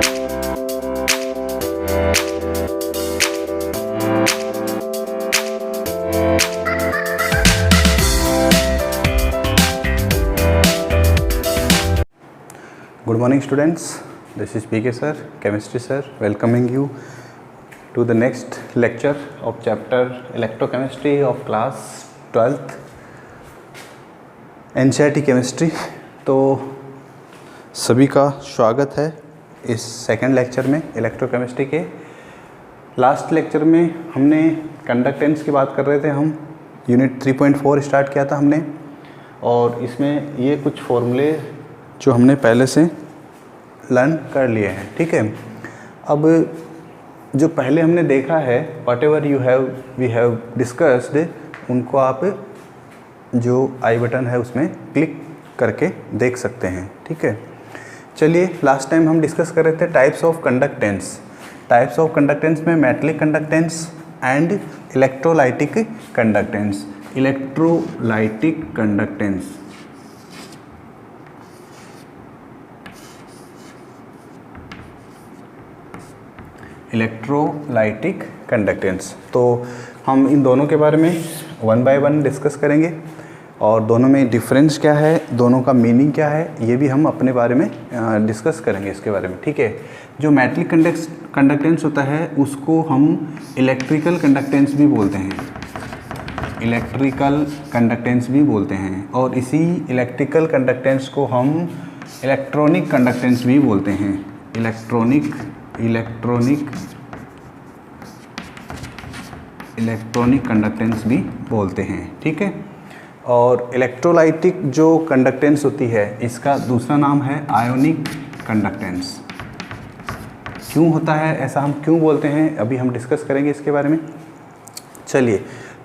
Good morning students, this is PK sir, chemistry sir, welcoming you to the next lecture of chapter electrochemistry of class 12th NCERT chemistry। तो सभी का स्वागत है इस second lecture में electrochemistry के। Last lecture में हमने कंडक्टेंस की बात कर रहे थे, हम यूनिट 3.4 स्टार्ट किया था हमने, और इसमें ये कुछ फॉर्मूले जो हमने पहले से लर्न कर लिए हैं। ठीक है, अब जो पहले हमने देखा है, whatever we have discussed, उनको आप जो आई बटन है उसमें क्लिक करके देख सकते हैं। ठीक है, चलिए लास्ट टाइम हम डिस्कस कर रहे थे types of conductance. Types of conductance में metallic conductance and electrolytic conductance. Electrolytic conductance, electrolytic conductance, तो हम इन दोनों के बारे में वन बाय वन डिस्कस करेंगे और दोनों में डिफरेंस क्या है, दोनों का मीनिंग क्या है, ये भी हम अपने बारे में डिस्कस करेंगे इसके बारे में। ठीक है, जो मेटलिक कंडक्टेंस होता है उसको हम इलेक्ट्रिकल कंडक्टेंस भी बोलते हैं, इलेक्ट्रिकल कंडक्टेंस भी बोलते हैं, और इसी इलेक्ट्रिकल कंडक्टेंस को हम इलेक्ट्रॉनिक कंडक्टेंस भी बोलते हैं। इलेक्ट्रॉनिक कंडक्टेंस भी बोलते हैं। ठीक है, और इलेक्ट्रोलाइटिक जो कंडक्टेंस होती है इसका दूसरा नाम है आयोनिक कंडक्टेंस। क्यों होता है ऐसा, हम क्यों बोलते हैं, अभी हम डिस्कस करेंगे इसके बारे में। चलिए,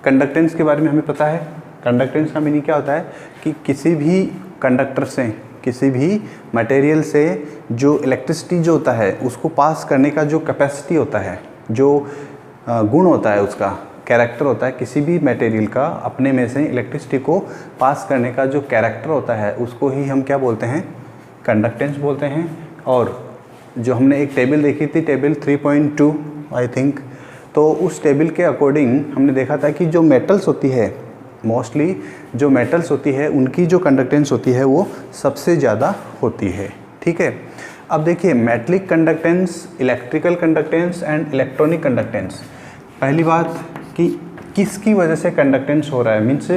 कंडक्टेंस के बारे में हमें पता है। कंडक्टेंस का मीनिंग क्या होता है कि किसी भी कंडक्टर से, किसी भी मटेरियल से जो इलेक्ट्रिसिटी जो होता है उसको पास करने का जो कैपेसिटी होता है, जो गुण होता है, उसका कैरेक्टर होता है, किसी भी मटेरियल का अपने में से इलेक्ट्रिसिटी को पास करने का जो कैरेक्टर होता है उसको ही हम क्या बोलते हैं, कंडक्टेंस बोलते हैं। और जो हमने एक टेबल देखी थी, टेबल 3.2 आई थिंक, तो उस टेबल के अकॉर्डिंग हमने देखा था कि जो मेटल्स होती है, मोस्टली जो मेटल्स होती है उनकी जो कंडक्टेंस होती है वो सबसे ज़्यादा होती है। ठीक है, अब देखिए metallic conductance, electrical conductance and electronic conductance. पहली बात कि किसकी वजह से कंडक्टेंस हो रहा है, means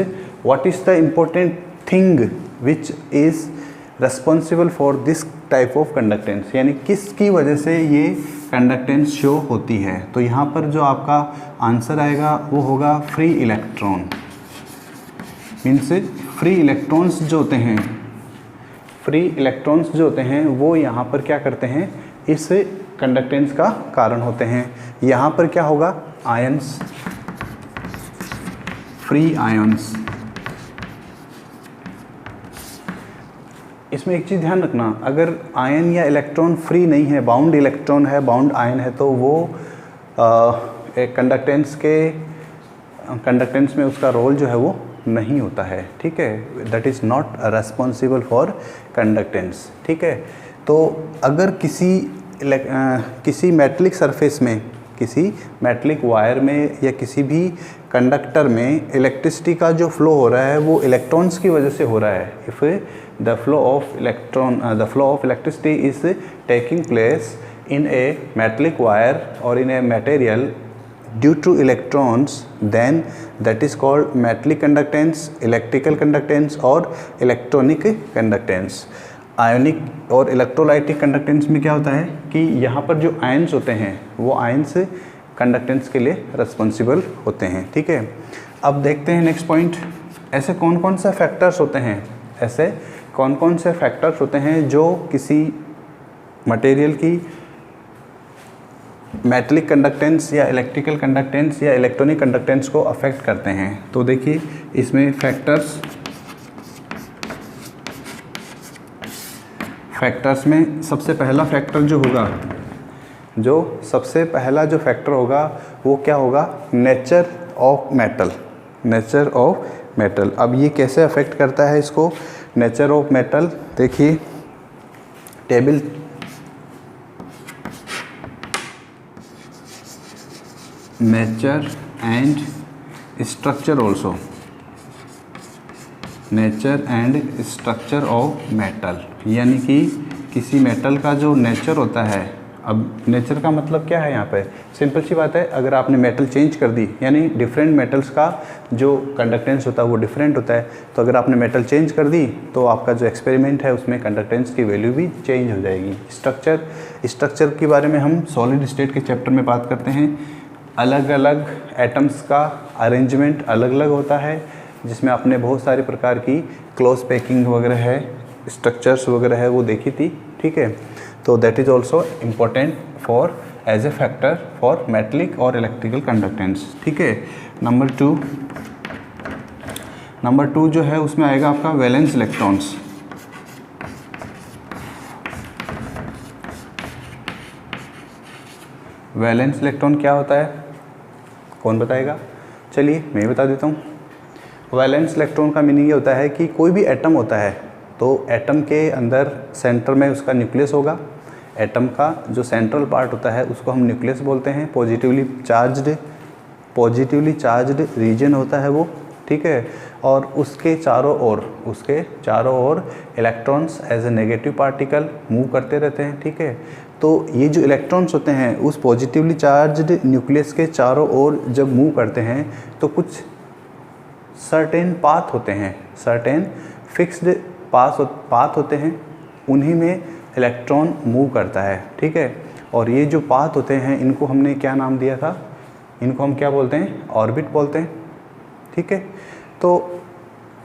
what is the important thing which is responsible for this type of conductance, यानी किसकी वजह से ये कंडक्टेंस शो होती है। तो यहाँ पर जो आपका आंसर आएगा वो होगा free electron. Means free electrons जो होते हैं, फ्री इलेक्ट्रॉन्स जो होते हैं वो यहाँ पर क्या करते हैं, इस कंडक्टेंस का कारण होते हैं। यहाँ पर क्या होगा, आयंस, फ्री आयंस। इसमें एक चीज़ ध्यान रखना, अगर आयन या इलेक्ट्रॉन फ्री नहीं है, बाउंड इलेक्ट्रॉन है, बाउंड आयन है, तो वो एक कंडक्टेंस में उसका रोल जो है वो नहीं होता है। ठीक है, that is not responsible for conductance. ठीक है, तो अगर किसी मेटलिक सरफेस में, किसी मेटलिक वायर में या किसी भी कंडक्टर में इलेक्ट्रिसिटी का जो फ्लो हो रहा है वो इलेक्ट्रॉन्स की वजह से हो रहा है, if the flow of electricity is taking place in a metallic wire और in a material due to electrons, then that is called metallic conductance, electrical conductance और electronic conductance। आयोनिक और इलेक्ट्रोलाइटिक कंडक्टेंस में क्या होता है कि यहाँ पर जो आयंस होते हैं वो आयंस कंडक्टेंस के लिए रिस्पॉन्सिबल होते हैं। ठीक है, अब देखते हैं नेक्स्ट पॉइंट। ऐसे कौन कौन से फैक्टर्स होते हैं, ऐसे कौन कौन से फैक्टर्स होते हैं जो किसी मटेरियल की मेटलिक कंडक्टेंस या इलेक्ट्रिकल कंडक्टेंस या इलेक्ट्रॉनिक कंडक्टेंस को अफेक्ट करते हैं। तो देखिए इसमें फैक्टर्स में सबसे पहला फैक्टर जो होगा, सबसे पहला जो फैक्टर होगा वो क्या होगा, nature of metal. Nature of metal, अब ये कैसे अफेक्ट करता है इसको, नेचर ऑफ मेटल। देखिए table nature and structure also, nature and structure of metal, यानी कि किसी मेटल का जो नेचर होता है। अब नेचर का मतलब क्या है यहाँ पे, सिंपल सी बात है, अगर आपने मेटल चेंज कर दी, यानी डिफरेंट मेटल्स का जो कंडक्टेंस होता है वो डिफरेंट होता है, तो अगर आपने मेटल चेंज कर दी तो आपका जो एक्सपेरिमेंट है उसमें कंडक्टेंस की वैल्यू भी चेंज हो जाएगी। स्ट्रक्चर के बारे में हम सॉलिड स्टेट के चैप्टर में बात करते हैं। अलग अलग एटम्स का अरेंजमेंट अलग अलग होता है, जिसमें आपने बहुत सारे प्रकार की क्लोज पैकिंग वगैरह है, स्ट्रक्चर्स वगैरह है वो देखी थी, ठीक है। तो that is also important for as a factor for metallic और इलेक्ट्रिकल कंडक्टेंस, ठीक है। नंबर टू जो है उसमें आएगा आपका वैलेंस इलेक्ट्रॉन्स। वैलेंस इलेक्ट्रॉन क्या होता है, कौन बताएगा? चलिए मैं ही बता देता हूँ। वैलेंस इलेक्ट्रॉन का मीनिंग ये होता है कि कोई भी एटम होता है तो एटम के अंदर सेंटर में उसका न्यूक्लियस होगा। एटम का जो सेंट्रल पार्ट होता है उसको हम न्यूक्लियस बोलते हैं। पॉजिटिवली चार्ज्ड रीजन होता है वो, ठीक है। और उसके चारों ओर electrons as a negative particle move करते रहते हैं, ठीक है। तो ये जो इलेक्ट्रॉन्स होते हैं उस पॉजिटिवली चार्ज्ड न्यूक्लियस के चारों ओर जब मूव करते हैं तो कुछ सर्टेन पाथ होते हैं, सर्टेन फिक्स्ड पाथ होते हैं, उन्हीं में इलेक्ट्रॉन मूव करता है, ठीक है। और ये जो पाथ होते हैं इनको हमने क्या नाम दिया था, इनको हम क्या बोलते हैं, ऑर्बिट बोलते हैं, ठीक है। तो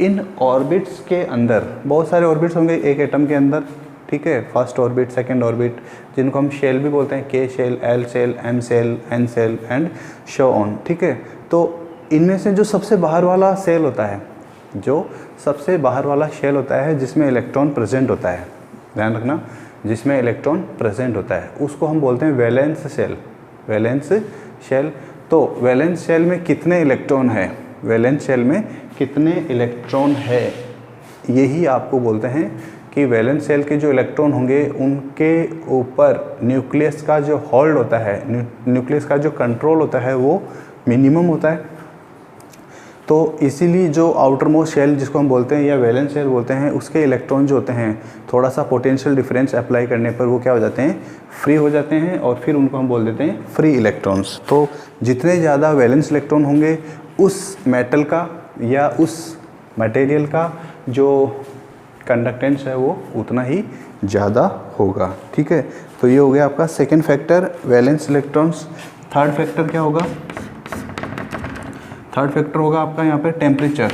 इन ऑर्बिट्स के अंदर बहुत सारे ऑर्बिट्स होंगे एक एटम के अंदर, ठीक है। फर्स्ट ऑर्बिट, सेकंड ऑर्बिट, जिनको हम शेल भी बोलते हैं, K shell, L shell, M shell, N shell and so on, ठीक है। तो इनमें से जो सबसे बाहर वाला शेल होता है, जो सबसे बाहर वाला शेल होता है जिसमें इलेक्ट्रॉन प्रेजेंट होता है, ध्यान रखना, जिसमें इलेक्ट्रॉन प्रेजेंट होता है उसको हम बोलते हैं वैलेंस शेल, वैलेंस शेल। तो वैलेंस शेल में कितने इलेक्ट्रॉन है, वैलेंस शेल में कितने इलेक्ट्रॉन है, यही आपको बोलते हैं कि वैलेंस शेल के जो इलेक्ट्रॉन होंगे उनके ऊपर न्यूक्लियस का जो होल्ड होता है, न्यूक्लियस का जो कंट्रोल होता है वो मिनिमम होता है। तो इसीलिए जो आउटर मोस्ट शेल जिसको हम बोलते हैं या वैलेंस शेल बोलते हैं, उसके इलेक्ट्रॉन जो होते हैं थोड़ा सा पोटेंशियल डिफरेंस अप्लाई करने पर वो क्या हो जाते हैं, फ्री हो जाते हैं, और फिर उनको हम बोल देते हैं फ्री इलेक्ट्रॉन्स। तो जितने ज़्यादा वैलेंस इलेक्ट्रॉन होंगे उस मेटल का या उस मटेरियल का जो कंडक्टेंस है वो उतना ही ज़्यादा होगा, ठीक है। तो ये हो गया आपका second factor, valence electrons. Third factor क्या होगा, थर्ड फैक्टर होगा आपका यहाँ पे टेम्परेचर।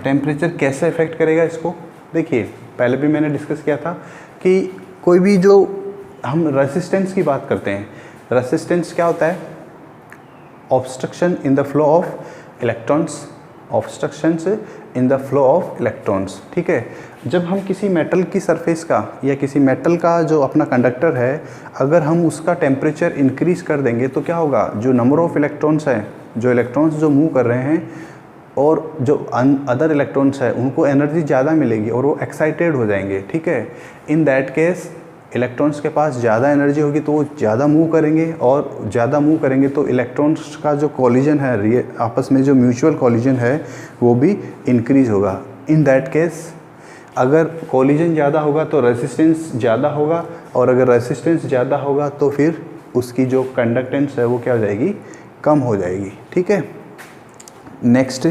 टेम्परेचर कैसे इफेक्ट करेगा इसको, देखिए पहले भी मैंने डिस्कस किया था कि कोई भी जो हम रेसिस्टेंस की बात करते हैं, रेसिस्टेंस क्या होता है, obstruction in the flow of electrons, obstructions in the flow of electrons, ठीक है। जब हम किसी मेटल की सरफेस का या किसी मेटल का जो अपना कंडक्टर है, अगर हम उसका टेम्परेचर इंक्रीज कर देंगे तो क्या होगा, जो नंबर ऑफ इलेक्ट्रॉन्स हैं, जो इलेक्ट्रॉन्स जो मूव कर रहे हैं और जो अदर इलेक्ट्रॉन्स है उनको एनर्जी ज़्यादा मिलेगी और वो एक्साइटेड हो जाएंगे, ठीक है। इन दैट केस इलेक्ट्रॉन्स के पास ज़्यादा एनर्जी होगी तो वो ज़्यादा मूव करेंगे, और ज़्यादा मूव करेंगे तो इलेक्ट्रॉन्स का जो कॉलिजन है, आपस में जो म्यूचुअल कॉलिजन है वो भी इंक्रीज होगा। इन दैट केस अगर कॉलिजन ज़्यादा होगा तो रेसिस्टेंस ज़्यादा होगा, और अगर रेसिस्टेंस ज़्यादा होगा तो फिर उसकी जो कंडक्टेंस है वो क्या हो जाएगी, कम हो जाएगी, ठीक है। Next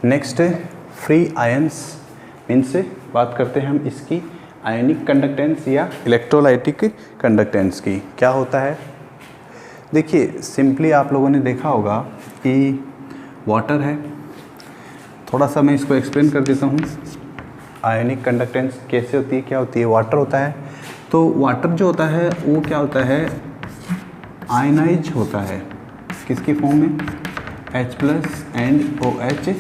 next free ions means बात करते हैं हम इसकी आयनिक कंडक्टेंस या इलेक्ट्रोलाइटिक कंडक्टेंस की। क्या होता है, देखिए सिंपली आप लोगों ने देखा होगा कि वाटर है, थोड़ा सा मैं इसको एक्सप्लेन कर देता हूँ। आयनिक कंडक्टेंस कैसे होती है, क्या होती है, वाटर होता है। तो वाटर जो होता है वो क्या होता है, आयनाइज होता है किसकी फॉर्म में, H+ एंड OH-।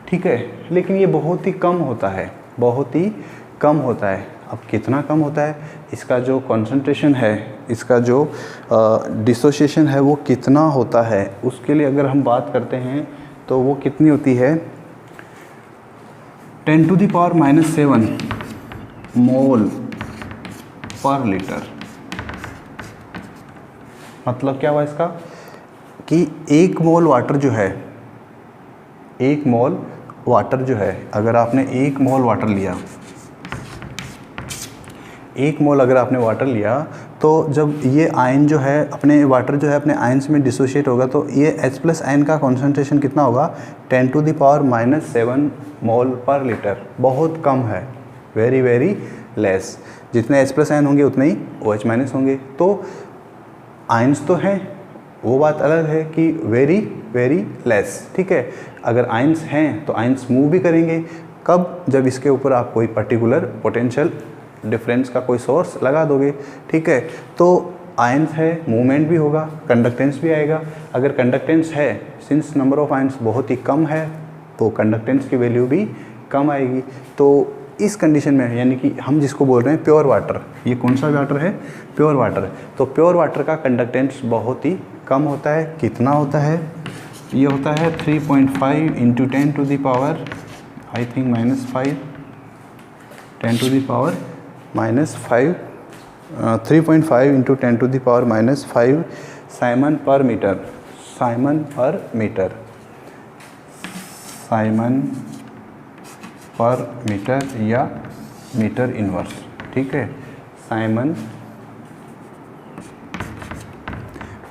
ठीक है, लेकिन ये बहुत ही कम होता है, बहुत ही कम होता है। अब कितना कम होता है, इसका जो कॉन्सेंट्रेशन है, इसका जो डिसोसिएशन है वो कितना होता है, उसके लिए अगर हम बात करते हैं तो वो कितनी होती है, 10⁻⁻7 मोल पर लीटर। मतलब क्या हुआ इसका कि 1 मोल वाटर जो है, 1 मोल वाटर जो है, अगर आपने 1 मोल वाटर लिया, 1 मोल अगर आपने वाटर लिया, तो जब ये आयन जो है अपने वाटर जो है अपने आयन्स में डिसोशिएट होगा, तो ये H+ आयन का कॉन्सेंट्रेशन कितना होगा, 10⁻⁻7 मोल पर लीटर। बहुत कम है, वेरी वेरी लेस। जितने H+ आयन होंगे उतने ही OH- होंगे। तो आयन्स तो हैं, वो बात अलग है कि वेरी वेरी लेस। ठीक है, अगर आयन्स हैं तो आयन्स मूव भी करेंगे। कब, जब इसके ऊपर आप कोई पर्टिकुलर पोटेंशियल डिफरेंस का कोई सोर्स लगा दोगे। ठीक है, तो आयन्स है, मूवमेंट भी होगा, कंडक्टेंस भी आएगा। अगर कंडक्टेंस है, सिंस नंबर ऑफ आयन्स बहुत ही कम है, तो कंडक्टेंस की वैल्यू भी कम आएगी। तो इस कंडीशन में, यानी कि हम जिसको बोल रहे हैं प्योर वाटर, ये कौन सा वाटर है, प्योर वाटर। तो प्योर वाटर का कंडक्टेंस बहुत ही कम होता है। कितना होता है, ये होता है 3.5 × 10⁻⁻⁵ आई थिंक -5 10⁻⁻⁵ 3.5 × 10⁻⁻⁵ साइमन पर मीटर, साइमन पर मीटर, साइमन पर मीटर या मीटर इनवर्स। ठीक है, साइमन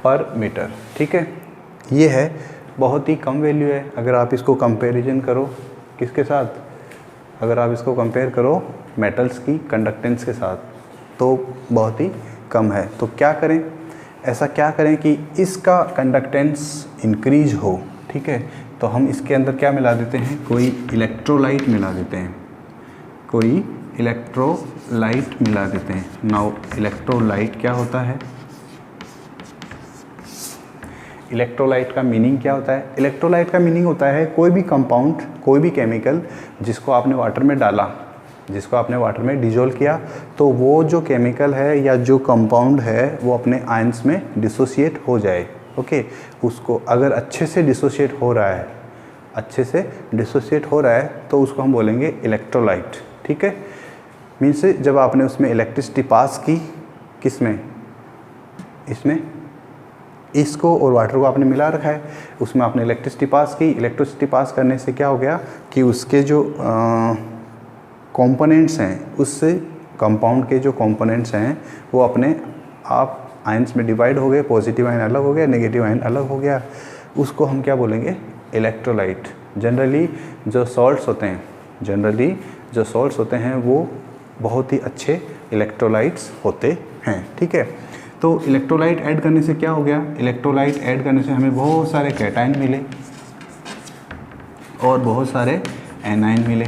पर मीटर। ठीक है, ये है, बहुत ही कम वैल्यू है। अगर आप इसको कंपैरिजन करो किसके साथ, अगर आप इसको कंपेयर करो मेटल्स की कंडक्टेंस के साथ, तो बहुत ही कम है। तो क्या करें, ऐसा क्या करें कि इसका कंडक्टेंस इंक्रीज हो। ठीक है, तो हम इसके अंदर क्या मिला देते हैं, कोई इलेक्ट्रोलाइट मिला देते हैं, कोई इलेक्ट्रोलाइट मिला देते हैं। नाउ इलेक्ट्रोलाइट क्या होता है, इलेक्ट्रोलाइट का मीनिंग क्या होता है, इलेक्ट्रोलाइट का मीनिंग होता है कोई भी कंपाउंड, कोई भी केमिकल जिसको आपने वाटर में डाला, जिसको आपने वाटर में डिजोल्व किया, तो वो जो केमिकल है या जो कंपाउंड है वो अपने आयंस में डिसोशिएट हो जाए। ओके, उसको अगर अच्छे से डिसोशिएट हो रहा है, अच्छे से डिसोशिएट हो रहा है, तो उसको हम बोलेंगे इलेक्ट्रोलाइट। ठीक है, मीन्स जब आपने उसमें इलेक्ट्रिसिटी पास की, किस में, इसमें, इसको और वाटर को आपने मिला रखा है, उसमें आपने इलेक्ट्रिसिटी पास की। इलेक्ट्रिसिटी पास करने से क्या हो गया कि उसके जो कंपोनेंट्स हैं, उससे कंपाउंड के जो कंपोनेंट्स हैं वो अपने आप आयंस में डिवाइड हो गए, पॉजिटिव आयन अलग हो गया, नेगेटिव आयन अलग हो गया। उसको हम क्या बोलेंगे, इलेक्ट्रोलाइट। जनरली जो सॉल्ट्स होते हैं, जनरली जो सॉल्ट्स होते हैं वो बहुत ही अच्छे इलेक्ट्रोलाइट्स होते हैं। ठीक है, तो इलेक्ट्रोलाइट ऐड करने से क्या हो गया, इलेक्ट्रोलाइट ऐड करने से हमें बहुत सारे कैटायन मिले और बहुत सारे एनायन मिले।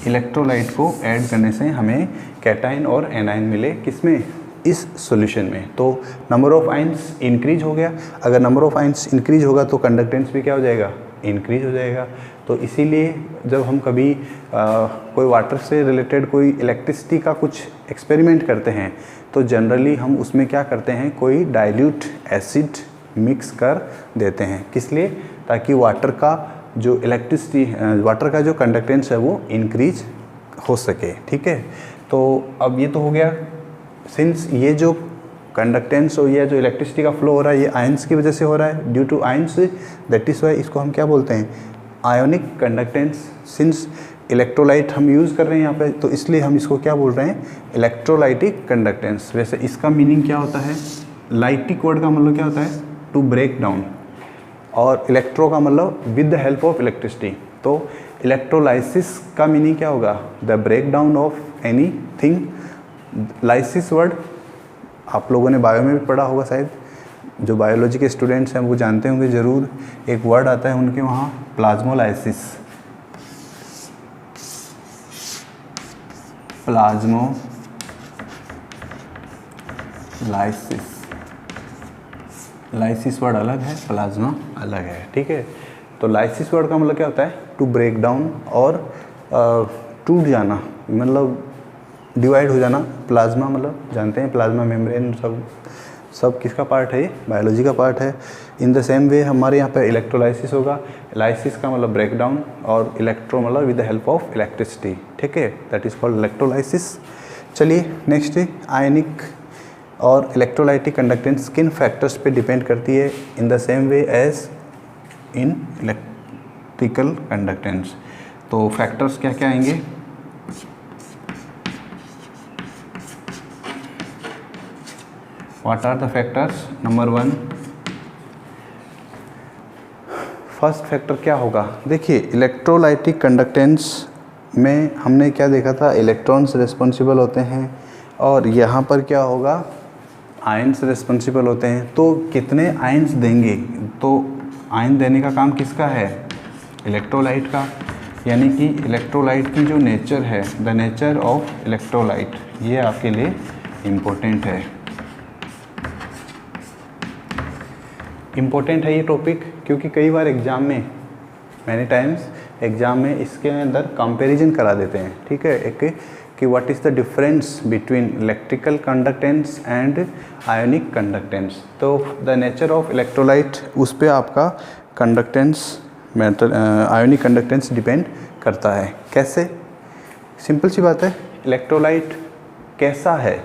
इलेक्ट्रोलाइट को ऐड करने से हमें कैटायन और एनायन मिले, किसमें, इस सॉल्यूशन में। तो नंबर ऑफ आयंस इंक्रीज हो गया। अगर नंबर ऑफ आयंस इंक्रीज होगा तो कंडक्टेंस भी क्या हो जाएगा, इंक्रीज हो जाएगा। तो इसीलिए जब हम कभी कोई वाटर से रिलेटेड कोई इलेक्ट्रिसिटी का कुछ एक्सपेरिमेंट करते हैं, तो जनरली हम उसमें क्या करते हैं, कोई डाइल्यूट एसिड मिक्स कर देते हैं। किस लिए, ताकि वाटर का जो इलेक्ट्रिसिटी, वाटर का जो कंडक्टेंस है वो इंक्रीज हो सके। ठीक है, तो अब ये तो हो गया, सिंस ये जो कंडक्टेंस और ये जो इलेक्ट्रिसिटी का फ्लो हो रहा है ये आयंस की वजह से हो रहा है, due to ions, that is why इसको हम क्या बोलते हैं, आयोनिक कंडक्टेंस। सिंस इलेक्ट्रोलाइट हम यूज़ कर रहे हैं यहाँ पे, तो इसलिए हम इसको क्या बोल रहे हैं, इलेक्ट्रोलाइटिक कंडक्टेंस। वैसे इसका मीनिंग क्या होता है, लाइटिक वर्ड का मतलब क्या होता है, टू ब्रेक डाउन, और इलेक्ट्रो का मतलब with the help of electricity. तो इलेक्ट्रोलाइसिस का मीनिंग क्या होगा, the break down of anything. Lysis word आप लोगों ने बायो में भी पढ़ा होगा शायद, जो बायोलॉजी के स्टूडेंट्स हैं वो जानते होंगे ज़रूर। एक वर्ड आता है उनके वहाँ, प्लाज्मोलाइसिस, लाइसिस वर्ड अलग है, प्लाज्मा अलग है, ठीक है। तो लाइसिस वर्ड का मतलब क्या होता है? टू ब्रेक डाउन और टूट जाना, मतलब डिवाइड हो जाना। प्लाज्मा मतलब जानते हैं, प्लाज्मा मेम्ब्रेन सब किसका पार्ट है? ये बायोलॉजी का पार्ट है। इन द सेम वे हमारे यहाँ पे इलेक्ट्रोलाइसिस होगा। लाइसिस का मतलब ब्रेक डाउन और इलेक्ट्रो मतलब with the help of electricity, ठीक है, दैट इज़ कॉल्ड इलेक्ट्रोलाइसिस। चलिए नेक्स्ट है आयनिक और इलेक्ट्रोलाइटिक कंडक्टेंस किन फैक्टर्स पे डिपेंड करती है? In the same way as in electrical conductance. तो फैक्टर्स क्या क्या आएंगे? What are the factors? Number 1, first factor क्या होगा? देखिए इलेक्ट्रोलाइटिक कंडक्टेंस में हमने क्या देखा था? इलेक्ट्रॉन्स रिस्पॉन्सिबल होते हैं और यहाँ पर क्या होगा? आयंस रिस्पॉन्सिबल होते हैं। तो कितने आयंस देंगे? तो आयन देने का काम किसका है? इलेक्ट्रोलाइट का। यानी कि इलेक्ट्रोलाइट की जो नेचर है, द नेचर ऑफ इलेक्ट्रोलाइट, ये आपके लिए इम्पोर्टेंट है। इम्पोर्टेंट है ये टॉपिक क्योंकि कई बार एग्ज़ाम में, मैनी टाइम्स एग्ज़ाम में इसके अंदर कंपैरिजन करा देते हैं, ठीक है, एक कि what is the difference between electrical conductance and ionic conductance. तो द नेचर ऑफ इलेक्ट्रोलाइट, उस पे आपका conductance matter, ionic conductance depend करता है। कैसे? सिंपल सी बात है, इलेक्ट्रोलाइट कैसा है?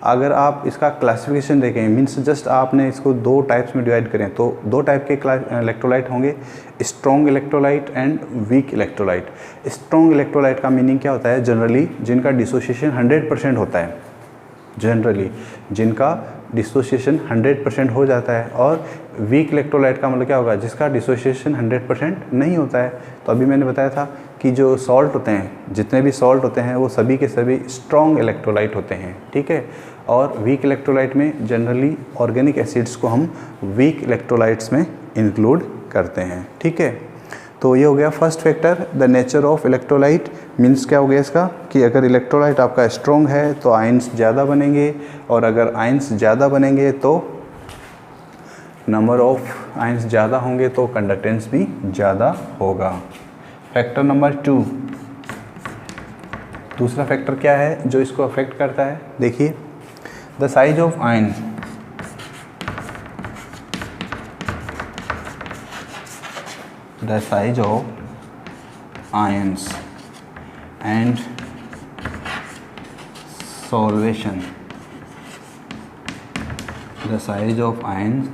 अगर आप इसका क्लासिफिकेशन देखें, मीन्स जस्ट आपने इसको दो टाइप्स में डिवाइड करें तो दो टाइप के इलेक्ट्रोलाइट होंगे, strong electrolyte and weak electrolyte. Strong electrolyte का मीनिंग क्या होता है? जनरली जिनका डिसोसिएशन 100% होता है, जनरली जिनका डिसोसिएशन 100% हो जाता है। और वीक इलेक्ट्रोलाइट का मतलब क्या होगा? जिसका डिसोसिएशन 100% नहीं होता है। तो अभी मैंने बताया था कि जो सॉल्ट होते हैं, जितने भी सॉल्ट होते हैं वो सभी के सभी स्ट्रॉन्ग इलेक्ट्रोलाइट होते हैं, ठीक है। और वीक इलेक्ट्रोलाइट में जनरली ऑर्गेनिक एसिड्स को हम वीक इलेक्ट्रोलाइट्स में इंक्लूड करते हैं, ठीक है। तो ये हो गया first factor, the nature of electrolyte. Means क्या हो गया इसका कि अगर इलेक्ट्रोलाइट आपका स्ट्रॉन्ग है तो आयंस ज़्यादा बनेंगे, और अगर आयंस ज़्यादा बनेंगे तो नंबर ऑफ आयंस ज़्यादा होंगे तो कंडक्टेंस भी ज़्यादा होगा। फैक्टर नंबर 2, दूसरा फैक्टर क्या है जो इसको अफेक्ट करता है? देखिए the size of ion. The size of ions and solvation. The size of ions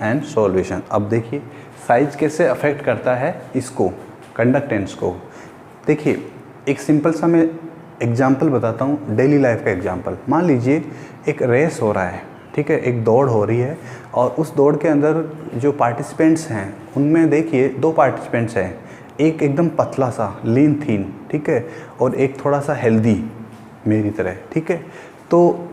and solvation. अब देखिए साइज कैसे अफेक्ट करता है इसको, कंडक्टेंस को। देखिए एक सिंपल सा मैं एग्जाम्पल बताता हूँ, डेली लाइफ का एग्जाम्पल। मान लीजिए एक रेस हो रहा है, ठीक है, एक दौड़ हो रही है, और उस दौड़ के अंदर जो पार्टिसिपेंट्स हैं उनमें देखिए दो पार्टिसिपेंट्स हैं, एक एकदम पतला सा लीन थीन, ठीक है, और एक थोड़ा सा हेल्दी मेरी तरह, ठीक है। तो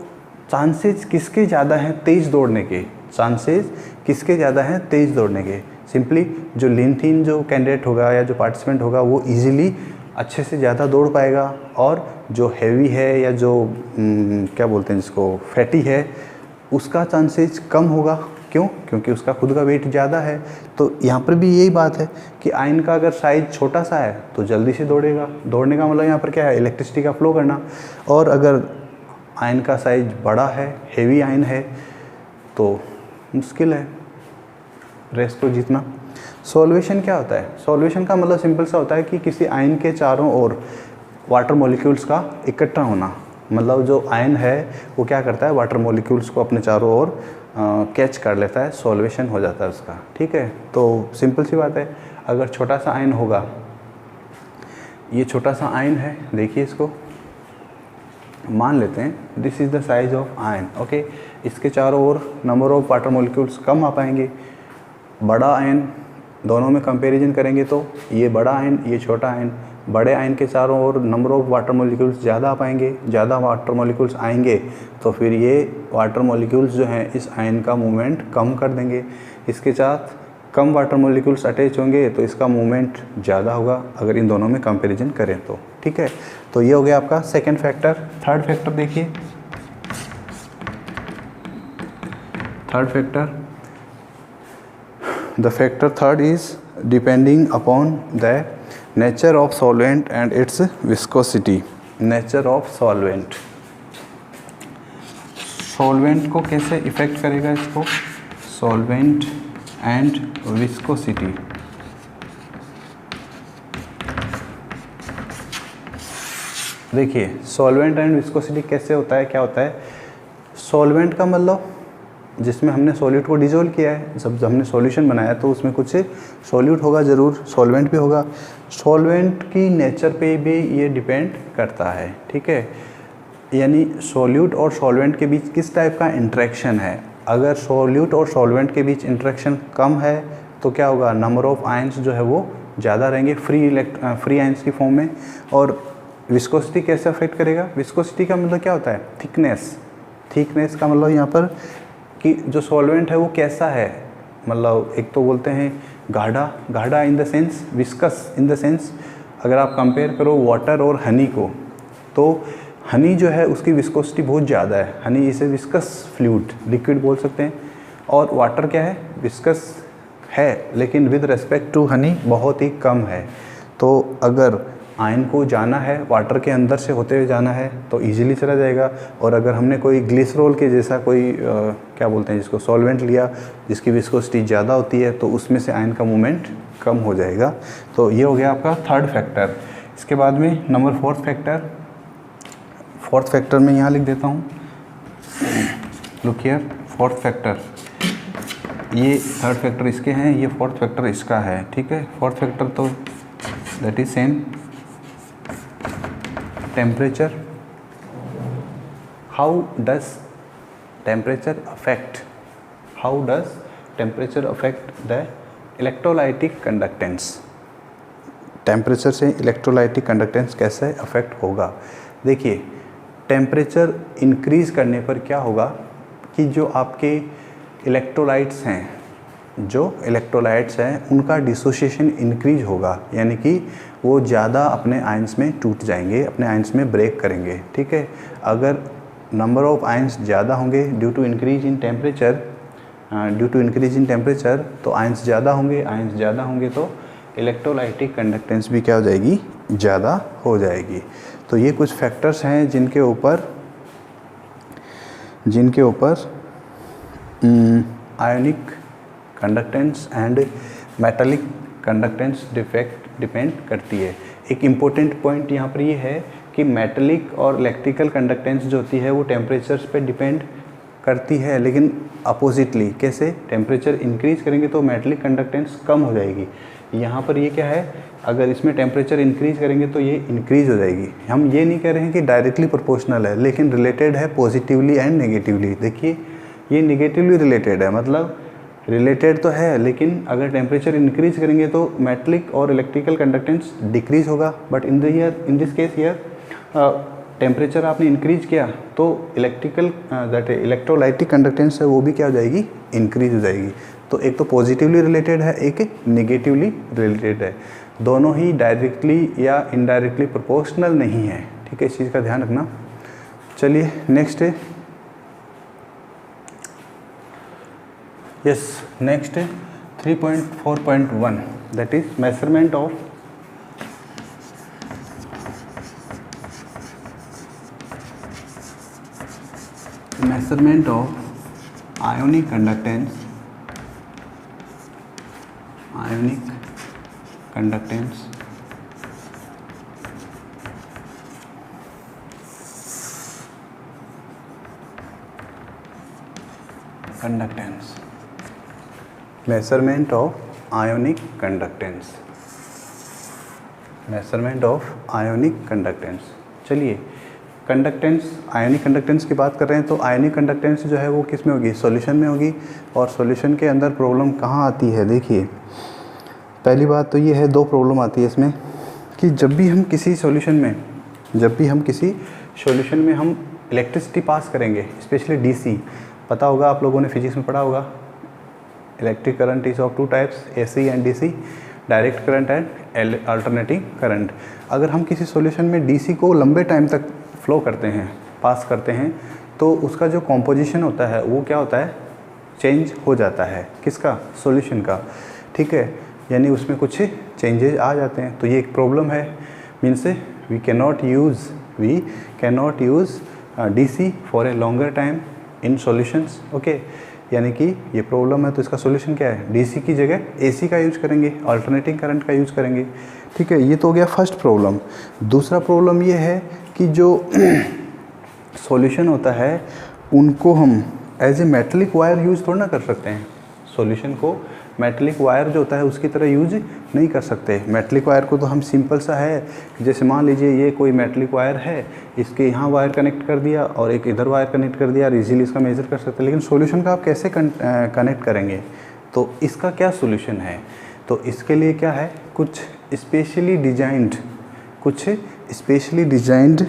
चांसेस किसके ज़्यादा हैं तेज़ दौड़ने के? चांसेस किसके ज़्यादा हैं तेज़ दौड़ने के? सिंपली जो लीन थीन जो कैंडिडेट होगा या जो पार्टिसिपेंट होगा वो इजीली अच्छे से ज़्यादा दौड़ पाएगा, और जो हैवी है या जो क्या बोलते हैं जिसको फैटी है उसका चांसेस कम होगा। क्यों? क्योंकि उसका खुद का वेट ज़्यादा है। तो यहाँ पर भी यही बात है कि आयन का अगर साइज छोटा सा है तो जल्दी से दौड़ेगा। दौड़ने का मतलब यहाँ पर क्या है? इलेक्ट्रिसिटी का फ्लो करना। और अगर आयन का साइज बड़ा है, हेवी आयन है, तो मुश्किल है रेस को जीतना। सॉल्वेशन क्या होता है? सॉल्वेशन का मतलब सिंपल सा होता है कि किसी आयन के चारों ओर वाटर मॉलिक्यूल्स का इकट्ठा होना। मतलब जो आयन है वो क्या करता है? वाटर मॉलिक्यूल्स को अपने चारों ओर कैच कर लेता है, सॉल्वेशन हो जाता है उसका, ठीक है। तो सिंपल सी बात है, अगर छोटा सा आयन होगा, ये छोटा सा आयन है, देखिए इसको मान लेते हैं this is the size of ion, okay. इसके चारों ओर नंबर ऑफ वाटर मॉलिक्यूल्स कम आ पाएंगे। बड़ा आयन, दोनों में कंपैरिजन करेंगे तो ये बड़ा आयन, ये छोटा आयन। बड़े आयन के चारों ओर नंबर ऑफ वाटर मॉलिक्यूल्स ज़्यादा आ पाएंगे। ज़्यादा वाटर मॉलिक्यूल्स आएंगे तो फिर ये वाटर मॉलिक्यूल्स जो हैं इस आयन का मूवमेंट कम कर देंगे। इसके साथ कम वाटर मॉलिक्यूल्स अटैच होंगे तो इसका मूवमेंट ज़्यादा होगा अगर इन दोनों में कंपैरिजन करें तो, ठीक है। तो ये हो गया आपका सेकंड फैक्टर। थर्ड फैक्टर देखिए, third factor, the factor third is depending upon the nature of solvent and it's viscosity. Nature of solvent, solvent को कैसे इफेक्ट करेगा इसको, सॉल्वेंट एंड विस्कोसिटी। देखिए सॉल्वेंट एंड विस्कोसिटी कैसे होता है, क्या होता है। सॉल्वेंट का मतलब जिसमें हमने सॉल्यूट को डिजोल्व किया है, जब हमने सॉल्यूशन बनाया तो उसमें कुछ सॉल्यूट होगा ज़रूर, सॉल्वेंट भी होगा। सॉल्वेंट की नेचर पे भी ये डिपेंड करता है, ठीक है। यानी सॉल्यूट और सॉल्वेंट के बीच किस टाइप का इंटरेक्शन है। अगर सॉल्यूट और सॉल्वेंट के बीच इंटरेक्शन कम है तो क्या होगा, नंबर ऑफ आयंस जो है वो ज़्यादा रहेंगे फ्री आयंस की फॉर्म में। और विस्कोसिटी कैसे अफेक्ट करेगा, विस्कोसिटी का मतलब क्या होता है, थिकनेस। थिकनेस का मतलब यहाँ पर कि जो सॉल्वेंट है वो कैसा है, मतलब एक तो बोलते हैं गाढ़ा, गाढ़ा in the sense, viscous in the sense. अगर आप कंपेयर करो वाटर और हनी को, तो हनी जो है उसकी विस्कोसिटी बहुत ज़्यादा है, हनी इसे विस्कस फ्लूइड, लिक्विड बोल सकते हैं। और वाटर क्या है, विस्कस है लेकिन विद रेस्पेक्ट टू हनी बहुत ही कम है। तो अगर आयन को जाना है, वाटर के अंदर से होते हुए जाना है तो इजीली चला जाएगा। और अगर हमने कोई ग्लिसरॉल के जैसा कोई क्या बोलते हैं जिसको, सॉल्वेंट लिया जिसकी विस्कोसिटी ज़्यादा होती है तो उसमें से आयन का मूवमेंट कम हो जाएगा। तो ये हो गया आपका थर्ड फैक्टर। इसके बाद में number fourth factor, fourth factor मैं यहाँ लिख देता हूँ, लुक हियर, फोर्थ फैक्टर, ये थर्ड फैक्टर इसके हैं, ये फोर्थ फैक्टर इसका है, ठीक है। फोर्थ फैक्टर तो that is same, temperature. How does temperature affect, how does temperature affect the electrolytic conductance. Temperature से इलेक्ट्रोलाइटिक कंडक्टेंस कैसे अफेक्ट होगा। देखिए टेम्परेचर इंक्रीज़ करने पर क्या होगा कि जो आपके इलेक्ट्रोलाइट्स हैं, जो इलेक्ट्रोलाइट्स हैं उनका डिसोसिएशन इंक्रीज होगा, यानी कि वो ज़्यादा अपने आयंस में टूट जाएंगे, अपने आयंस में ब्रेक करेंगे, ठीक है। अगर नंबर ऑफ आयंस ज़्यादा होंगे due to increase in temperature, तो आयंस ज़्यादा होंगे, आयंस ज़्यादा होंगे तो इलेक्ट्रोलाइटिक कंडक्टेंस भी क्या हो जाएगी, ज़्यादा हो जाएगी। तो ये कुछ फैक्टर्स हैं जिनके ऊपर ionic conductance and metallic conductance depend करती है। एक इम्पोर्टेंट पॉइंट यहाँ पर ये है कि मेटालिक और इलेक्ट्रिकल कंडक्टेंस जो होती है वो टेम्परेचर्स पे डिपेंड करती है, लेकिन अपोजिटली। कैसे, टेम्परेचर इंक्रीज करेंगे तो मेटालिक कंडक्टेंस कम हो जाएगी। यहाँ पर ये क्या है, अगर इसमें टेम्परेचर इंक्रीज करेंगे तो ये इंक्रीज हो जाएगी। हम ये नहीं कह रहे हैं कि डायरेक्टली प्रोपोर्शनल है, लेकिन रिलेटेड है पॉजिटिवली एंड नेगेटिवली। देखिए ये नेगेटिवली रिलेटेड है, मतलब रिलेटेड तो है, लेकिन अगर टेम्परेचर इंक्रीज करेंगे तो मेटलिक और इलेक्ट्रिकल कंडक्टेंस डिक्रीज होगा। But in this case here temperature आपने इंक्रीज किया तो इलेक्ट्रिकल दैट इलेक्ट्रोलाइटिक कंडक्टेंस है वो भी क्या हो जाएगी, इंक्रीज हो जाएगी। तो एक तो पॉजिटिवली रिलेटेड है, एक नेगेटिवली रिलेटेड है, दोनों ही डायरेक्टली या इनडायरेक्टली प्रोपोर्शनल नहीं है, ठीक है। इस चीज़ का ध्यान रखना। चलिए नेक्स्ट है, यस नेक्स्ट है 3.4.1 that is measurement of ionic conductance measurement of ionic conductance। चलिए कंडक्टेंस, आयनिक कंडक्टेंस की बात कर रहे हैं तो आयनिक कंडक्टेंस जो है वो किस में होगी, सॉल्यूशन में होगी। और सॉल्यूशन के अंदर प्रॉब्लम कहाँ आती है, देखिए पहली बात तो ये है, दो प्रॉब्लम आती है इसमें कि जब भी हम किसी सॉल्यूशन में हम इलेक्ट्रिसिटी पास करेंगे, स्पेशली डीसी, पता होगा आप लोगों ने फिजिक्स में पढ़ा होगा, electric current is of two types, AC and DC, direct current and alternating current. अगर हम किसी सॉल्यूशन में डीसी को लंबे टाइम तक फ्लो करते हैं, पास करते हैं, तो उसका जो कॉम्पोजिशन होता है वो क्या होता है, चेंज हो जाता है, किसका, सॉल्यूशन का, ठीक है, यानी उसमें कुछ चेंजेस आ जाते हैं। तो ये एक प्रॉब्लम है, means we can not use DC for a longer time in solutions, okay, यानी कि ये प्रॉब्लम है। तो इसका सॉल्यूशन क्या है, DC की जगह AC का यूज करेंगे, अल्टरनेटिंग करंट का यूज करेंगे, ठीक है। ये तो हो गया फर्स्ट प्रॉब्लम। दूसरा प्रॉब्लम ये है कि जो सॉल्यूशन होता है उनको हम as a metallic wire use थोड़ा ना कर सकते हैं। सॉल्यूशन को मेटलिक वायर जो होता है उसकी तरह यूज नहीं कर सकते। मेटलिक वायर को तो हम सिंपल सा है, जैसे मान लीजिए ये कोई मेटलिक वायर है, इसके यहाँ वायर कनेक्ट कर दिया और एक इधर वायर कनेक्ट कर दिया और इजीली इसका मेजर कर सकते हैं। लेकिन सॉल्यूशन का आप कैसे कनेक्ट करेंगे, तो इसका क्या सॉल्यूशन है, तो इसके लिए क्या है, कुछ specially designed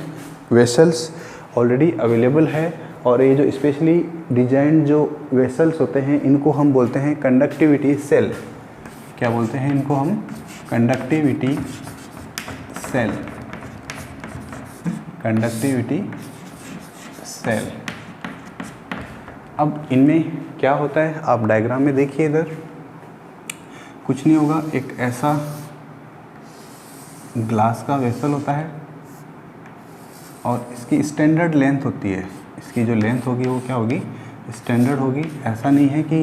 vessels already available है। और ये जो स्पेशली डिजाइंड जो वेसल्स होते हैं इनको हम बोलते हैं कंडक्टिविटी सेल। क्या बोलते हैं इनको हम, कंडक्टिविटी सेल, कंडक्टिविटी सेल। अब इनमें क्या होता है, आप डायग्राम में देखिए, इधर कुछ नहीं होगा, एक ऐसा ग्लास का वेसल होता है और इसकी स्टैंडर्ड लेंथ होती है। इसकी जो लेंथ होगी वो क्या होगी, स्टैंडर्ड होगी। ऐसा नहीं है कि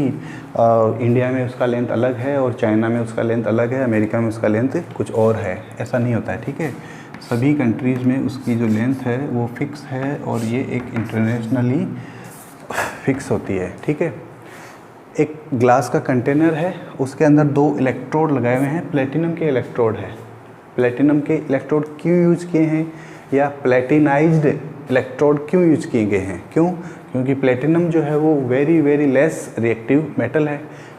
इंडिया में उसका लेंथ अलग है और चाइना में उसका लेंथ अलग है, अमेरिका में उसका लेंथ कुछ और है, ऐसा नहीं होता है, ठीक है। सभी कंट्रीज़ में उसकी जो लेंथ है वो फिक्स है और ये एक इंटरनेशनली फिक्स होती है, ठीक है। एक ग्लास का कंटेनर है, उसके अंदर 2 इलेक्ट्रोड लगाए हुए हैं, प्लेटिनम के इलेक्ट्रोड है। प्लेटिनम के इलेक्ट्रोड क्यों यूज किए हैं, या प्लेटिनाइज्ड इलेक्ट्रोड क्यों यूज किए गए हैं, क्यों, क्योंकि प्लेटिनम जो है वो वेरी लेस रिएक्टिव मेटल है।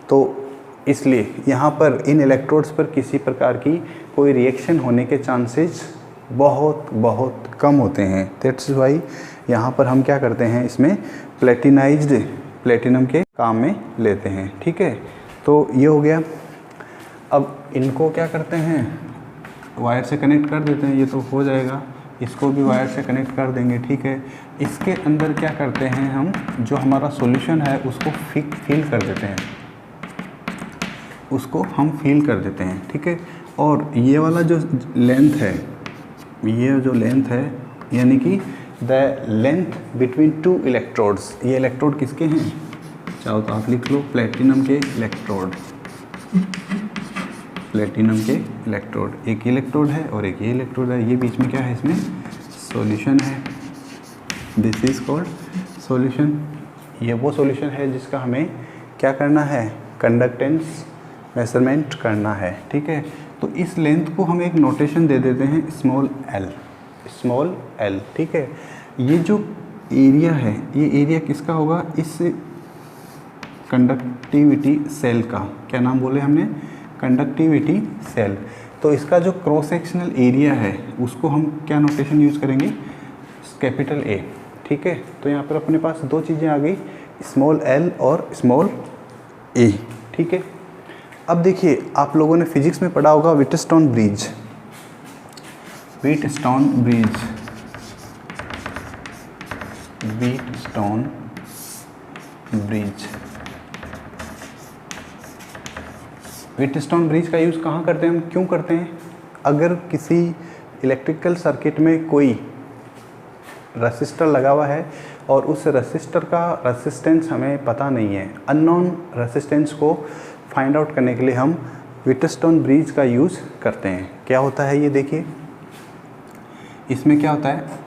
तो इसलिए यहाँ पर इन इलेक्ट्रोड्स पर किसी प्रकार की कोई रिएक्शन होने के चांसेस बहुत कम होते हैं। दैट्स वाई यहाँ पर हम क्या करते हैं, इसमें प्लेटिनाइज्ड प्लेटिनम के काम में लेते हैं, ठीक है। तो ये हो गया। अब इनको क्या करते हैं, वायर से कनेक्ट कर देते हैं, ये तो हो जाएगा। इसको भी वायर से कनेक्ट कर देंगे, ठीक है। इसके अंदर क्या करते हैं हम, जो हमारा सॉल्यूशन है उसको फिल कर देते हैं, उसको हम फिल कर देते हैं, ठीक है। और ये वाला जो लेंथ है, ये जो लेंथ है, यानी कि द लेंथ बिटवीन 2 इलेक्ट्रोड्स, ये इलेक्ट्रोड किसके हैं, चाहो तो आप लिख लो, प्लेटिनम के इलेक्ट्रोड, प्लेटिनम के इलेक्ट्रोड, एक इलेक्ट्रोड है और एक ये इलेक्ट्रोड है। ये बीच में क्या है, इसमें सॉल्यूशन है, दिस इज कॉल्ड सॉल्यूशन। ये वो सॉल्यूशन है जिसका हमें क्या करना है, कंडक्टेंस मेजरमेंट करना है, ठीक है। तो इस लेंथ को हम एक नोटेशन दे देते हैं स्मॉल एल, ठीक है। ये जो एरिया है, ये एरिया किसका होगा, इस कंडक्टिविटी सेल का, क्या नाम बोले हमने, कंडक्टिविटी सेल। तो इसका जो क्रॉस सेक्शनल एरिया है उसको हम क्या नोटेशन यूज़ करेंगे, कैपिटल A, ठीक है। तो यहाँ पर अपने पास 2 चीज़ें आ गई, स्मॉल l और स्मॉल a, ठीक है। अब देखिए, आप लोगों ने फिजिक्स में पढ़ा होगा व्हीटस्टोन ब्रिज, व्हीटस्टोन ब्रिज का यूज़ कहाँ करते हैं हम, क्यों करते हैं, अगर किसी इलेक्ट्रिकल सर्किट में कोई रसिस्टर लगा हुआ है और उस रसिस्टर का रेजिस्टेंस हमें पता नहीं है, अननोन रेजिस्टेंस को फाइंड आउट करने के लिए हम व्हीटस्टोन ब्रिज का यूज़ करते हैं। क्या होता है ये देखिए, इसमें क्या होता है,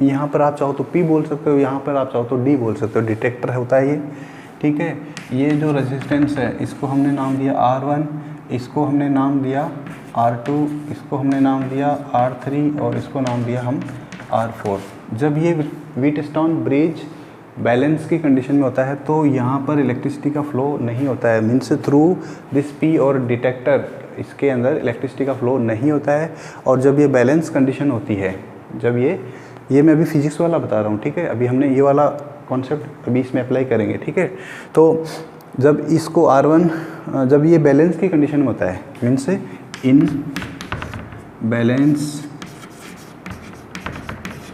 यहाँ पर आप चाहो तो P बोल सकते हो, यहाँ पर आप चाहो तो D बोल सकते हो, डिटेक्टर होता है ये, ठीक है। ये जो रेजिस्टेंस है इसको हमने नाम दिया R1, इसको हमने नाम दिया R2, इसको हमने नाम दिया R3 और इसको नाम दिया हम R4। जब ये व्हीटस्टोन ब्रिज बैलेंस की कंडीशन में होता है तो यहाँ पर इलेक्ट्रिसिटी का फ्लो नहीं होता है, मीन्स थ्रू दिस P और डिटेक्टर इसके अंदर इलेक्ट्रिसिटी का फ्लो नहीं होता है। और जब ये बैलेंस कंडीशन होती है, जब ये मैं अभी फिजिक्स वाला बता रहा हूँ, ठीक है, अभी हमने ये वाला कॉन्सेप्ट अभी इसमें अप्लाई करेंगे, ठीक है। तो जब इसको R1 जब ये बैलेंस की कंडीशन में होता है, means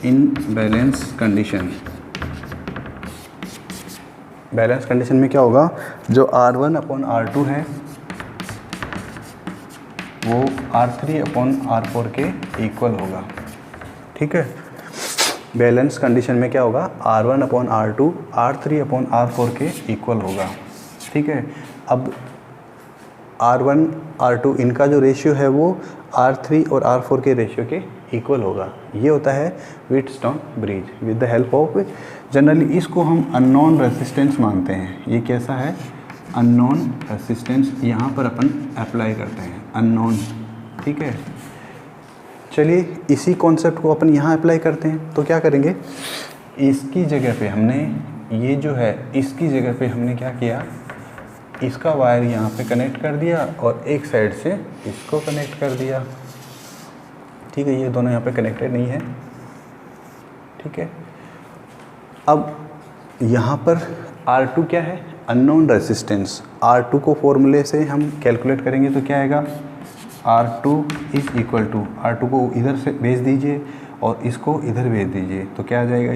in balance condition, balance condition में क्या होगा, जो R1/R2 है वो R3/R4 के इक्वल होगा, ठीक है। बैलेंस कंडीशन में क्या होगा, R1/R2 R3/R4 के इक्वल होगा, ठीक है। अब R1 R2 इनका जो रेशियो है वो R3 और R4 के रेशियो के इक्वल होगा। ये होता है Wheatstone bridge with the help of, generally इसको हम अननोन रेजिस्टेंस मानते हैं। ये कैसा है, अननोन रेजिस्टेंस, यहाँ पर अपन अप्लाई करते हैं अननोन, ठीक है। चलिए इसी कॉन्सेप्ट को अपन यहाँ अप्लाई करते हैं। तो क्या करेंगे, इसकी जगह पे हमने ये जो है, इसकी जगह पे हमने क्या किया, इसका वायर यहाँ पे कनेक्ट कर दिया और एक साइड से इसको कनेक्ट कर दिया, ठीक है। ये दोनों यहाँ पे कनेक्टेड नहीं है, ठीक है। अब यहाँ पर R2 क्या है, अननोन रेजिस्टेंस। R2 को फॉर्मूले से हम कैलकुलेट करेंगे तो क्या आएगा, R2 is equal to, R2 को इधर से भेज दीजिए और इसको इधर भेज दीजिए, तो क्या आ जाएगा,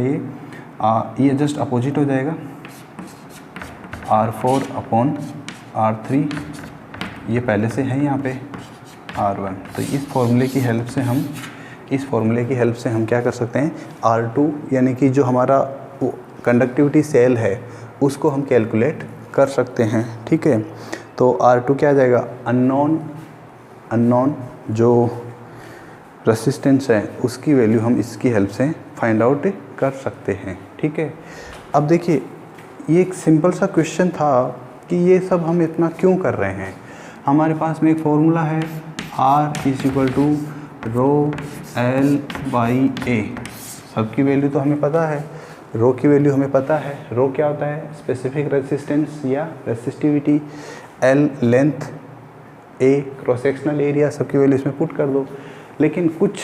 ये जस्ट अपोजिट हो जाएगा, R4/R3, ये पहले से है यहाँ पे R1। तो इस फॉर्मूले की हेल्प से हम क्या कर सकते हैं, R2 यानी कि जो हमारा कंडक्टिविटी सेल है उसको हम कैलकुलेट कर सकते हैं, ठीक है। तो R2 क्या आ जाएगा, अननोन जो रेसिस्टेंस है उसकी वैल्यू हम इसकी हेल्प से फाइंड आउट कर सकते हैं, ठीक है। अब देखिए ये एक सिंपल सा क्वेश्चन था कि ये सब हम इतना क्यों कर रहे हैं। हमारे पास में एक फॉर्मूला है R is equal to ρL/A, सबकी वैल्यू तो हमें पता है, रो की वैल्यू हमें पता है। रो क्या होता है, स्पेसिफिक रेजिस्टेंस या resistivity, L length, A cross sectional area, सबकी वैल्यू इसमें पुट कर दो। लेकिन कुछ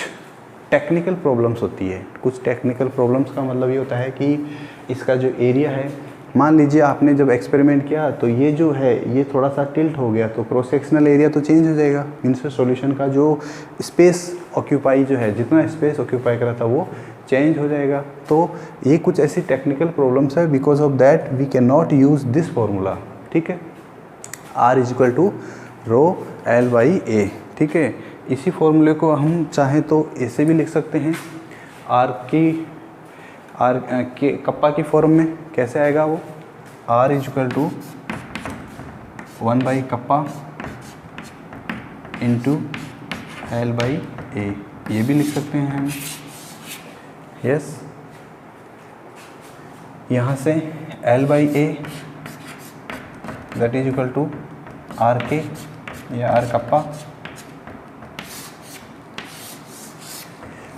टेक्निकल प्रॉब्लम्स होती है, कुछ टेक्निकल प्रॉब्लम्स का मतलब ये होता है कि इसका जो एरिया है, मान लीजिए आपने जब एक्सपेरिमेंट किया तो ये जो है ये थोड़ा सा टिल्ट हो गया, तो क्रॉस सेक्शनल एरिया तो चेंज हो जाएगा, मीन्स सॉल्यूशन का जो स्पेस ऑक्यूपाई जो है, जितना स्पेस ऑक्यूपाई करा था वो चेंज हो जाएगा। तो ये कुछ ऐसी टेक्निकल प्रॉब्लम्स है, because of that we can not use this formula, ठीक है। R is equal to ρL/A, ठीक है। इसी फॉर्मूले को हम चाहें तो ऐसे भी लिख सकते हैं, R के कप्पा की फॉर्म में कैसे आएगा वो, R इज इक्वल टू 1/कप्पा इंटू L/A, ये भी लिख सकते हैं हम, यस। यहाँ से L/A that is equal to RK या R कप्पा।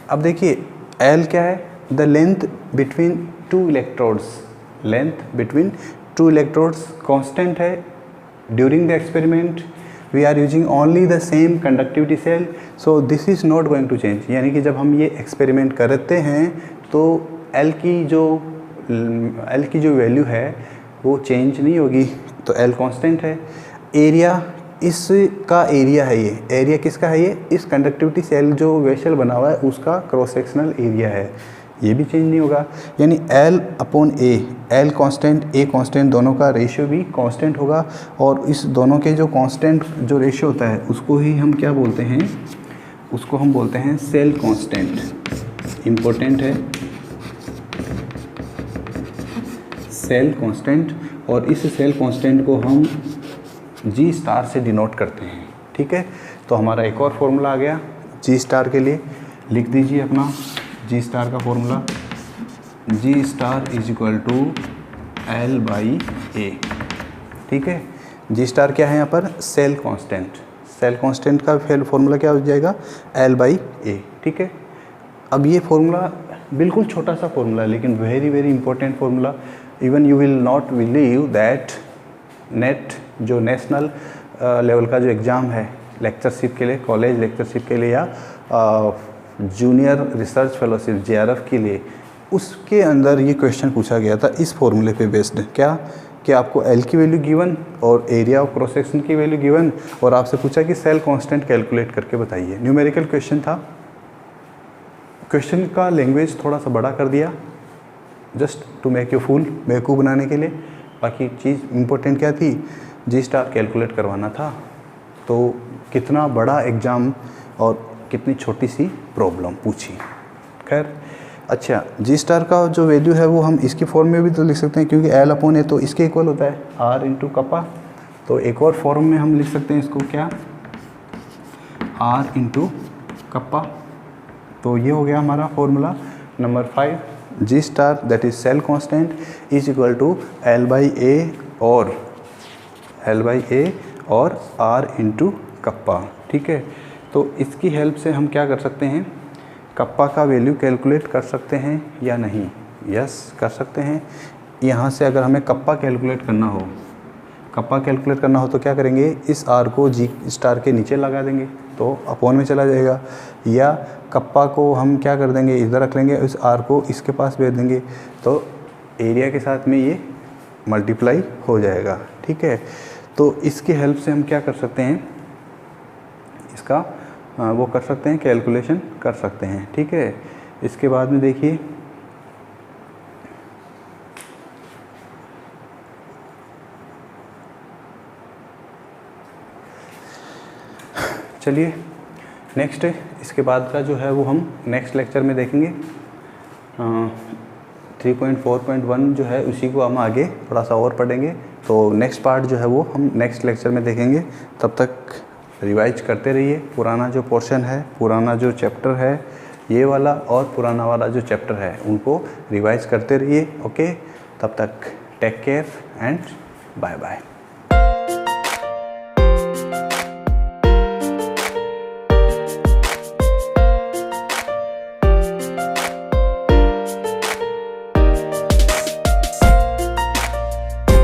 अब देखिए L क्या है, the length between two electrodes, length between two electrodes constant है। During the experiment we are using only the same conductivity cell, so this is not going to change. यानी कि जब हम ये एक्सपेरिमेंट करते हैं तो L की जो वैल्यू है वो चेंज नहीं होगी, तो L कांस्टेंट है। एरिया, इसका एरिया है, ये एरिया किसका है, ये इस कंडक्टिविटी सेल जो वेसल बना हुआ है उसका क्रॉस सेक्शनल एरिया है, ये भी चेंज नहीं होगा। यानी L/A, L constant, A constant, दोनों का रेशियो भी कांस्टेंट होगा। और इस दोनों के जो कांस्टेंट जो रेशियो होता है उसको ही हम क्या बोलते हैं, उसको हम बोलते हैं सेल कांस्टेंट। इम्पोर्टेंट है सेल कांस्टेंट, और इस सेल कांस्टेंट को हम G स्टार से डिनोट करते हैं, ठीक है। तो हमारा एक और फॉर्मूला आ गया G स्टार के लिए, लिख दीजिए अपना G स्टार का formula, G star is equal to L/A, ठीक है। G स्टार क्या है यहाँ पर, सेल कांस्टेंट, सेल कांस्टेंट का फॉर्मूला क्या हो जाएगा, L/A, ठीक है। अब ये फॉर्मूला बिल्कुल छोटा सा फॉर्मूला है, लेकिन very very important formula. Even you will not believe that net जो नेशनल लेवल का जो एग्ज़ाम है लेक्चरशिप के लिए, कॉलेज लेक्चरशिप के लिए या जूनियर रिसर्च फेलोशिप JRF के लिए, उसके अंदर ये क्वेश्चन पूछा गया था इस फॉर्मूले पे बेस्ड। क्या कि आपको L की वैल्यू गिवन और एरिया ऑफ क्रॉस सेक्शन की वैल्यू गिवन, और आपसे पूछा कि सेल कांस्टेंट कैलकुलेट करके बताइए। न्यूमेरिकल क्वेश्चन था। क्वेश्चन का लैंग्वेज थोड़ा सा बड़ा कर दिया just to make you fool, बेवकूफ़ बनाने के लिए। बाकी चीज़ इम्पोर्टेंट क्या थी, G स्टार कैलकुलेट करवाना था। तो कितना बड़ा एग्ज़ाम और कितनी छोटी सी प्रॉब्लम पूछी। खैर अच्छा, G स्टार का जो वैल्यू है वो हम इसकी फॉर्म में भी तो लिख सकते हैं, क्योंकि L/A तो इसके इक्वल होता है R इंटू कप्पा। तो एक और फॉर्म में हम लिख सकते हैं इसको, क्या, R इंटू कप्पा। तो ये हो गया हमारा formula number 5। G star that is cell constant is equal to L/A और R इंटू कप्पा। ठीक है, तो इसकी हेल्प से हम क्या कर सकते हैं, कप्पा का वैल्यू कैलकुलेट कर सकते हैं या नहीं। यस कर सकते हैं। यहाँ से अगर हमें कप्पा कैलकुलेट करना हो तो क्या करेंगे, इस R को G स्टार के नीचे लगा देंगे तो अपॉन में चला जाएगा, या कप्पा को हम क्या कर देंगे, इधर रख लेंगे, इस R को इसके पास भेज देंगे तो एरिया के साथ में ये मल्टीप्लाई हो जाएगा। ठीक है, तो इसकी हेल्प से हम क्या कर सकते हैं, इसका वो कर सकते हैं, कैलकुलेशन कर सकते हैं। ठीक है, इसके बाद में देखिए चलिए नेक्स्ट इसके बाद का जो है वो हम नेक्स्ट लेक्चर में देखेंगे। 3.4.1 जो है उसी को हम आगे थोड़ा सा और पढ़ेंगे। तो नेक्स्ट पार्ट जो है वो हम नेक्स्ट लेक्चर में देखेंगे। तब तक रिवाइज करते रहिए। पुराना जो पोर्शन है, पुराना जो चैप्टर है ये वाला और पुराना वाला जो चैप्टर है उनको रिवाइज करते रहिए। ओके, तब तक take care and bye bye.